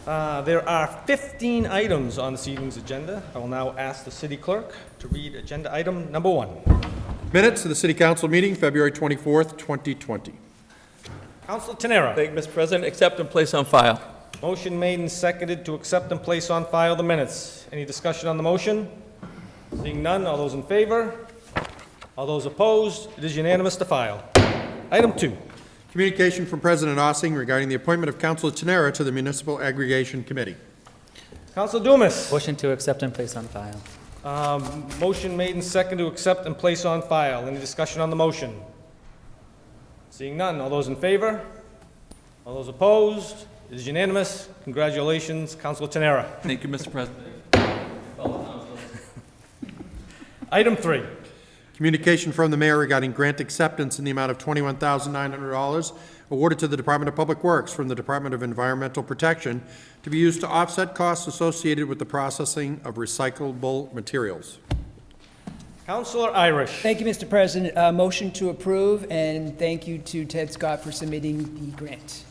There are 15 items on this evening's agenda. I will now ask the city clerk to read agenda item number 1. Minutes of the City Council meeting, February 24th, 2020. Councilor Tenera. Thank you, Mr. President. Accept and place on file. Motion made and seconded to accept and place on file the minutes. Any discussion on the motion? Seeing none, all those in favor? All those opposed? It is unanimous to file. Item 2. Communication from President Ossing regarding the appointment of Councilor Tenera to the Municipal Aggregation Committee. Councilor Dumas. Motion to accept and place on file. Motion made and seconded to accept and place on file. Any discussion on the motion? Seeing none, all those in favor? All those opposed? It is unanimous. Congratulations, Councilor Tenera. Thank you, Mr. President. Item 3. Communication from the mayor regarding grant acceptance in the amount of $21,900 awarded to the Department of Public Works from the Department of Environmental Protection to be used to offset costs associated with the processing of recyclable materials. Councilor Irish. Thank you, Mr. President. Motion to approve, and thank you to Ted Scott for submitting the grant.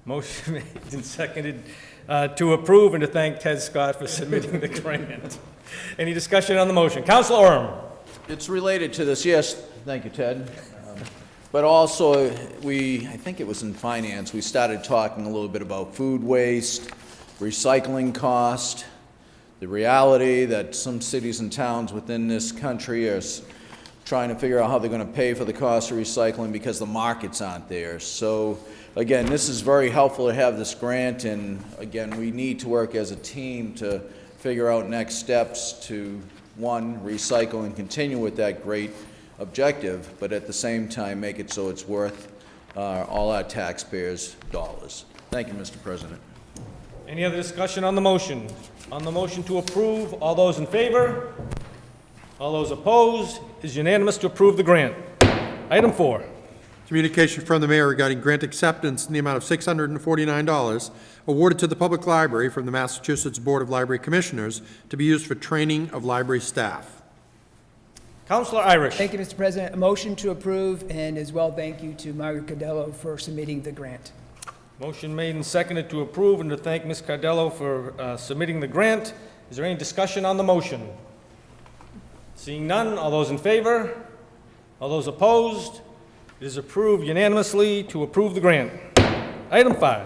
Motion made and seconded to approve and to thank Ted Scott for submitting the grant. Any discussion on the motion? Councilor Orm. It's related to this, yes, thank you, Ted. But also, I think it was in finance, we started talking a little bit about food waste, recycling cost, the reality that some cities and towns within this country are trying to figure out how they're going to pay for the cost of recycling because the markets aren't there. So, again, this is very helpful to have this grant, and again, we need to work as a team to figure out next steps to, one, recycle and continue with that great objective, but at the same time make it so it's worth all our taxpayers' dollars. Thank you, Mr. President. Any other discussion on the motion? On the motion to approve, all those in favor? All those opposed? It is unanimous to approve the grant. Item 4. Communication from the mayor regarding grant acceptance in the amount of $649 awarded to the Public Library from the Massachusetts Board of Library Commissioners to be used for training of library staff. Councilor Irish. Thank you, Mr. President. A motion to approve, and as well, thank you to Margaret Cardello for submitting the grant. Motion made and seconded to approve and to thank Ms. Cardello for submitting the grant. Is there any discussion on the motion? Seeing none, all those in favor? All those opposed? It is approved unanimously to approve the grant. Item 5.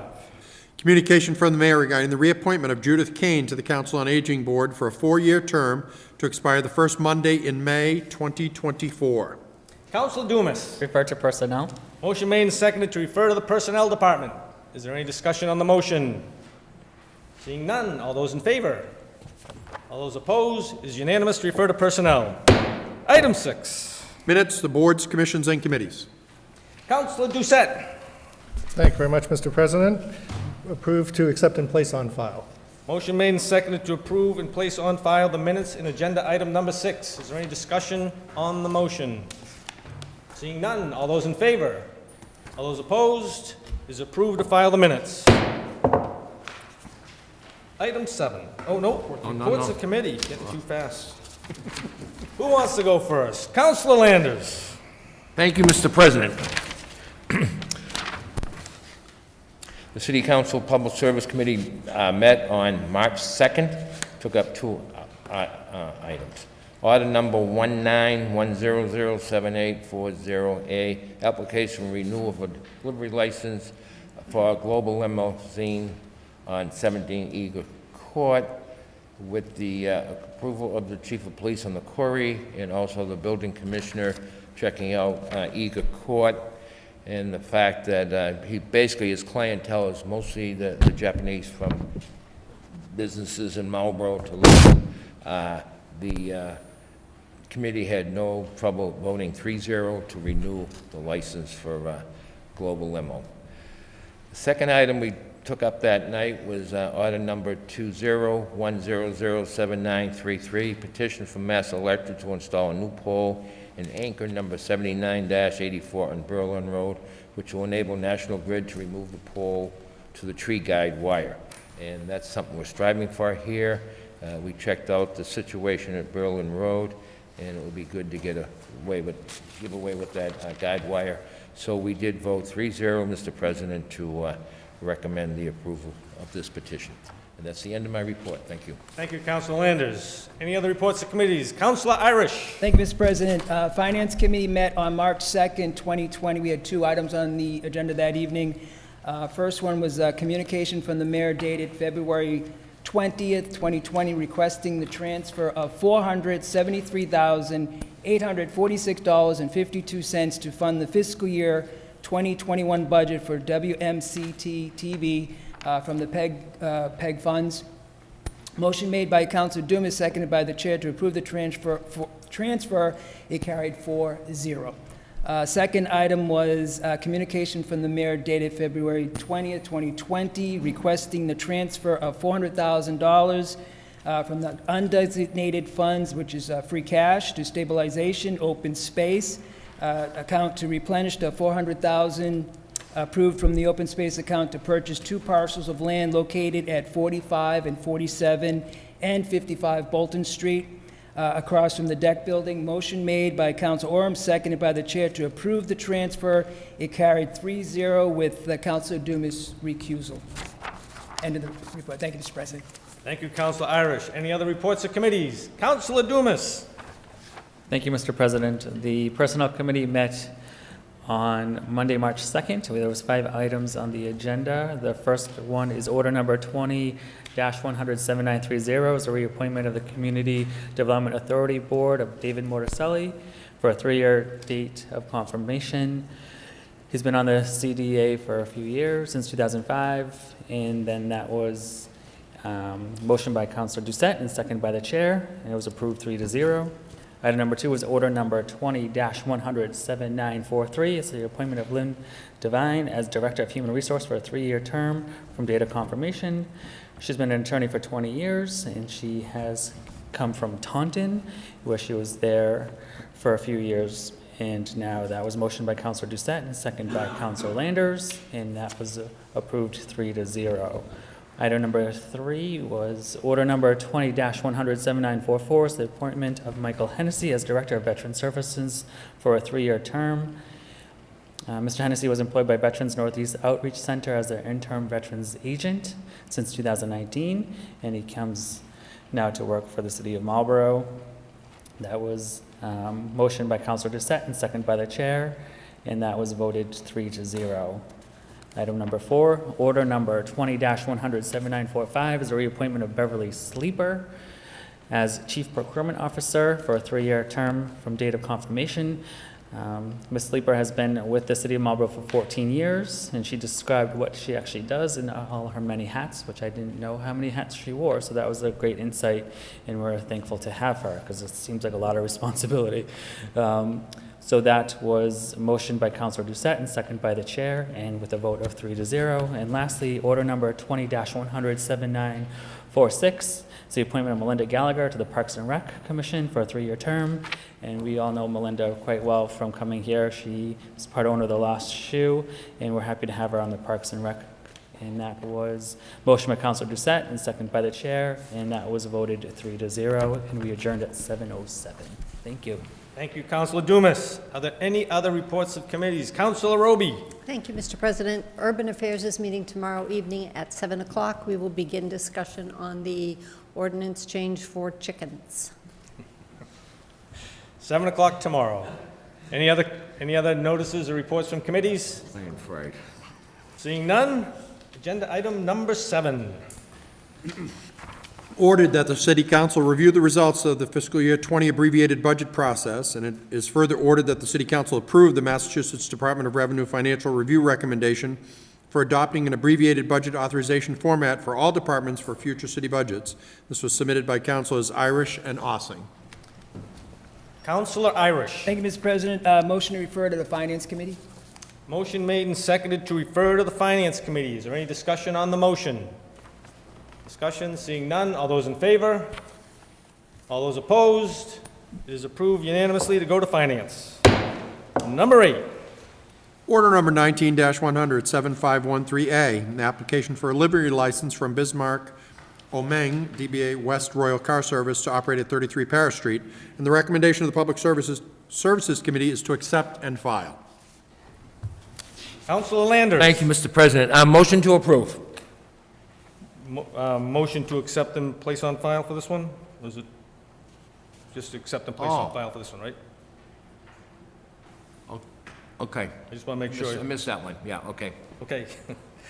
Communication from the mayor regarding the reappointment of Judith Kane to the Council on Aging Board for a 4-year term to expire the first Monday in May 2024. Councilor Dumas. Refer to personnel. Motion made and seconded to refer to the Personnel Department. Is there any discussion on the motion? Seeing none, all those in favor? All those opposed? It is unanimous to refer to Personnel. Item 6. Minutes, the boards, commissions, and committees. Councilor Doucette. Thank you very much, Mr. President. Approved to accept and place on file. Motion made and seconded to approve and place on file the minutes in agenda item number 6. Is there any discussion on the motion? Seeing none, all those in favor? All those opposed? It is approved to file the minutes. Item 7. Oh, no, reports of committee. Getting too fast. Who wants to go first? Councilor Landers. Thank you, Mr. President. The City Council Public Service Committee met on March 2nd, took up 2 items. Order number 191007840A, application renewal of a delivery license for a global limousine on 17 Eagle Court with the approval of the Chief of Police on the query and also the Building Commissioner checking out Eagle Court, and the fact that he basically, his clientele is mostly the Japanese from businesses in Marlborough to Lisbon. The committee had no trouble voting 3-0 to renew the license for Global Limo. The second item we took up that night was order number 2010007933, petition from Mass Electric to install a new pole and anchor number 79-84 on Berlin Road, which will enable National Grid to remove the pole to the tree guide wire. And that's something we're striving for here. We checked out the situation at Berlin Road, and it would be good to give away with that guide wire. So we did vote 3-0, Mr. President, to recommend the approval of this petition. And that's the end of my report. Thank you. Thank you, Councilor Landers. Any other reports of committees? Councilor Irish. Thank you, Mr. President. Finance Committee met on March 2nd, 2020. We had 2 items on the agenda that evening. First one was communication from the mayor dated February 20th, 2020, requesting the transfer of $473,846.52 to fund the fiscal year 2021 budget for WMCT-TV from the PEG funds. Motion made by Councilor Dumas, seconded by the chair to approve the transfer. It carried 4-0. Second item was communication from the mayor dated February 20th, 2020, requesting the transfer of $400,000 from the undesignated funds, which is free cash, to stabilization open space account to replenish the $400,000 approved from the open space account to purchase 2 parcels of land located at 45 and 47 and 55 Bolton Street, across from the deck building. Motion made by Councilor Orem, seconded by the chair to approve the transfer. It carried 3-0 with Councilor Dumas' recusal. End of the report. Thank you, Mr. President. Thank you, Councilor Irish. Any other reports of committees? Councilor Dumas. Thank you, Mr. President. The Personnel Committee met on Monday, March 2nd. There was 5 items on the agenda. The first one is order number 20-1007930, is a reappointment of the Community Development Authority Board of David Morticelli for a 3-year date of confirmation. He's been on the CDA for a few years, since 2005, and then that was motion by Councilor Doucette and seconded by the chair, and it was approved 3-0. Item number 2 is order number 20-1007943. It's the appointment of Lynn Devine as Director of Human Resource for a 3-year term from date of confirmation. She's been an attorney for 20 years, and she has come from Taunton, where she was there for a few years. And now that was motioned by Councilor Doucette and seconded by Councilor Landers, and that was approved 3-0. Item number 3 was order number 20-1007944, is the appointment of Michael Hennessy as Director of Veteran Services for a 3-year term. Mr. Hennessy was employed by Veterans Northeast Outreach Center as their interim veterans agent since 2019, and he comes now to work for the city of Marlborough. That was motioned by Councilor Doucette and seconded by the chair, and that was voted 3-0. Item number 4, order number 20-1007945 is a reappointment of Beverly Sleeper as Chief Procurement Officer for a 3-year term from date of confirmation. Ms. Sleeper has been with the City of Marlborough for 14 years, and she described what she actually does in all her many hats, which I didn't know how many hats she wore, so that was a great insight, and we're thankful to have her, because it seems like a lot of responsibility. So that was motioned by Councilor Doucette and seconded by the chair, and with a vote of 3-0. And lastly, order number 20-1007946, it's the appointment of Melinda Gallagher to the Parks and Rec Commission for a 3-year term. And we all know Melinda quite well from coming here. She is part owner of the Lost Shoe, and we're happy to have her on the Parks and Rec. And that was motion by Councilor Doucette and seconded by the chair, and that was voted 3-0, and we adjourned at 7:07. Thank you. Thank you, Councilor Dumas. Are there any other reports of committees? Councilor Roby. Thank you, Mr. President. Urban Affairs is meeting tomorrow evening at 7 o'clock. We will begin discussion on the ordinance change for chickens. 7 o'clock tomorrow. Any other notices or reports from committees? Plan fried. Seeing none, agenda item number 7. Ordered that the City Council review the results of the fiscal year 20 abbreviated budget process, and it is further ordered that the City Council approve the Massachusetts Department of Revenue financial review recommendation for adopting an abbreviated budget authorization format for all departments for future city budgets. This was submitted by Councilors Irish and Ossing. Councilor Irish. Thank you, Mr. President. Motion to refer to the Finance Committee. Motion made and seconded to refer to the Finance Committee. Is there any discussion on the motion? Discussion, seeing none. All those in favor? All those opposed? It is approved unanimously to go to Finance. Number 8. Order number 19-100-7513A, an application for a livery license from Bismarck Omeng, DBA West Royal Car Service, to operate at 33 Paris Street, and the recommendation of the Public Services Committee is to accept and file. Councilor Landers. Thank you, Mr. President. Motion to approve. Motion to accept and place on file for this one? Or is it just accept and place on file for this one, right? Okay. I just want to make sure. I missed that one. Yeah, okay. Okay.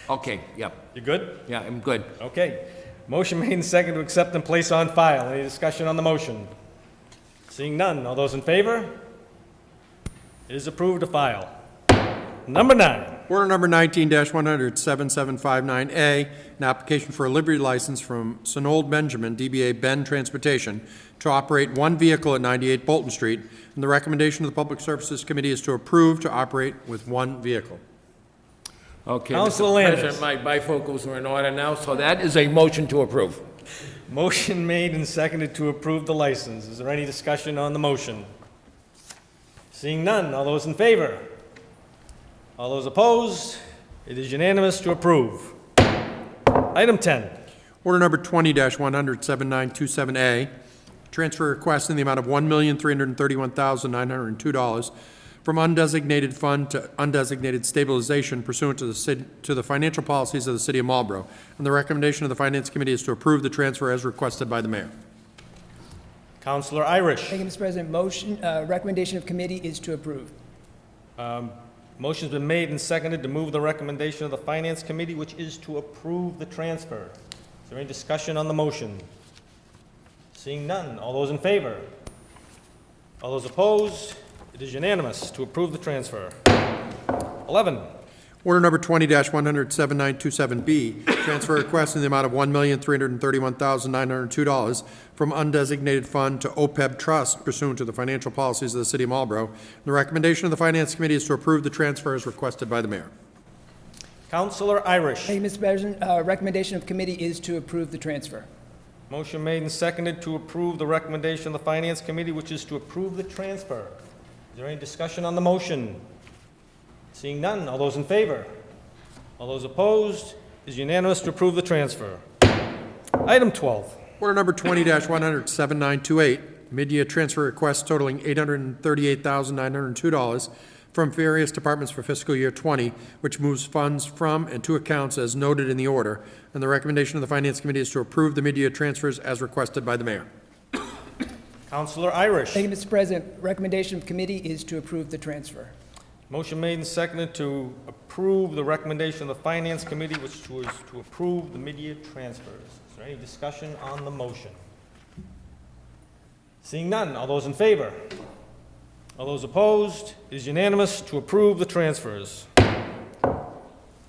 Okay, yep. You good? Yeah, I'm good. Okay. Motion made and second to accept and place on file. Any discussion on the motion? Seeing none. All those in favor? It is approved to file. Number 9. Order number 19-100, 7759A, an application for a livery license from Sinold Benjamin, DBA Ben Transportation, to operate one vehicle at 98 Bolton Street, and the recommendation of the Public Services Committee is to approve to operate with one vehicle. Okay, Councilor Mr. Landers. President, my bifocals are in order now, so that is a motion to approve. Motion made and seconded to approve the license. Is there any discussion on the motion? Seeing none. All those in favor? All those opposed? It is unanimous to approve. Item 10. Order number 20-100, 7927A, transfer request in the amount of $1,331,902 from undesignated fund to undesignated stabilization pursuant to the financial policies of the City of Marlborough. And the recommendation of the Finance Committee is to approve the transfer as requested by the mayor. Councilor Irish. Thank you, Mr. President. Motion, recommendation of committee is to approve. Motion's been made and seconded to move the recommendation of the Finance Committee, which is to approve the transfer. Is there any discussion on the motion? Seeing none. All those in favor? All those opposed? It is unanimous to approve the transfer. 11. Order number 20-100, 7927B, transfer request in the amount of $1,331,902 from undesignated fund to OPEB Trust pursuant to the financial policies of the City of Marlborough. The recommendation of the Finance Committee is to approve the transfer as requested by the mayor. Councilor Irish. Thank you, Mr. President. Recommendation of committee is to approve the transfer. Motion made and seconded to approve the recommendation of the Finance Committee, which is to approve the transfer. Is there any discussion on the motion? Seeing none. All those in favor? All those opposed? It is unanimous to approve the transfer. Item 12. Order number 20-100, 7928, mid-year transfer request totaling $838,902 from various departments for fiscal year 20, which moves funds from and to accounts as noted in the order. And the recommendation of the Finance Committee is to approve the mid-year transfers as requested by the mayor. Councilor Irish. Thank you, Mr. President. Recommendation of committee is to approve the transfer. Motion made and seconded to approve the recommendation of the Finance Committee, which was to approve the mid-year transfers. Is there any discussion on the motion? Seeing none. All those in favor? All those opposed? It is unanimous to approve the transfers.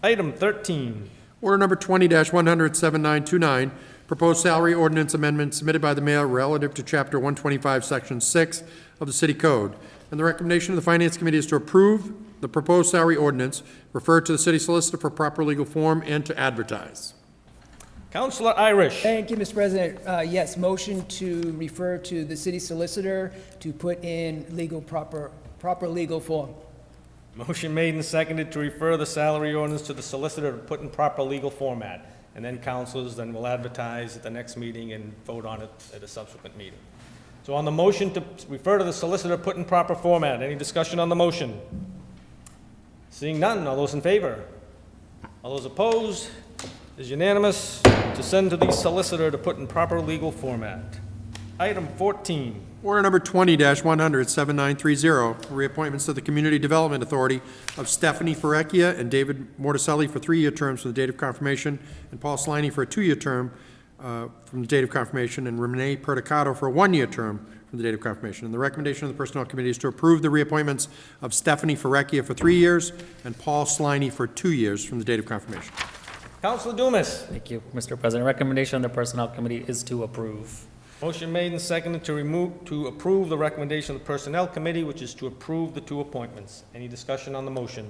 Item 13. Order number 20-100, 7929, proposed salary ordinance amendment submitted by the mayor relative to Chapter 125, Section 6 of the City Code. And the recommendation of the Finance Committee is to approve the proposed salary ordinance, refer to the city solicitor for proper legal form, and to advertise. Councilor Irish. Thank you, Mr. President. Yes, motion to refer to the city solicitor to put in proper legal form. Motion made and seconded to refer the salary ordinance to the solicitor to put in proper legal format. And then councilors then will advertise at the next meeting and vote on it at a subsequent meeting. So on the motion to refer to the solicitor, put in proper format, any discussion on the motion? Seeing none, all those in favor? All those opposed? It is unanimous to send to the solicitor to put in proper legal format. Item 14. Order number 20-100, 7930, reappointments to the Community Development Authority of Stephanie Ferrecchia and David Morticelli for 3-year terms from the date of confirmation, and Paul Sliney for a 2-year term from the date of confirmation, and Renee Perticato for a 1-year term from the date of confirmation. And the recommendation of the Personnel Committee is to approve the reappointments of Stephanie Ferrecchia for 3 years and Paul Sliney for 2 years from the date of confirmation. Councilor Dumas. Thank you, Mr. President. Recommendation of the Personnel Committee is to approve. Motion made and seconded to approve the recommendation of the Personnel Committee, which is to approve the 2 appointments. Any discussion on the motion?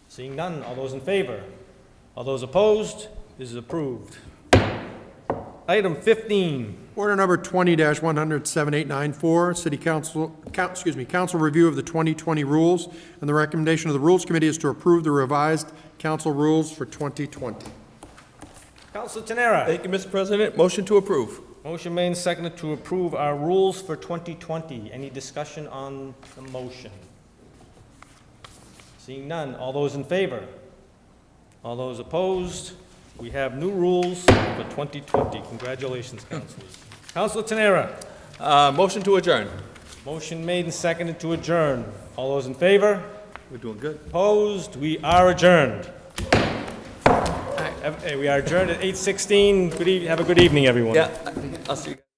Seeing none, all those in favor? All those opposed? This is approved. Item 15. Order number 20-100, 7894, City Council, Council review of the 2020 rules, and the recommendation of the Rules Committee is to approve the revised council rules for 2020. Councilor Tenera. Thank you, Mr. President. Motion to approve. Motion made and seconded to approve our rules for 2020. Any discussion on the motion? Seeing none, all those in favor? All those opposed? We have new rules for 2020. Congratulations, councilors. Councilor Tenera, Motion to adjourn. motion made and seconded to adjourn. All those in favor? We're doing good. Opposed? We are adjourned. Hey, we are adjourned at 8:16. Have a good evening, everyone. Yeah, I'll see you guys.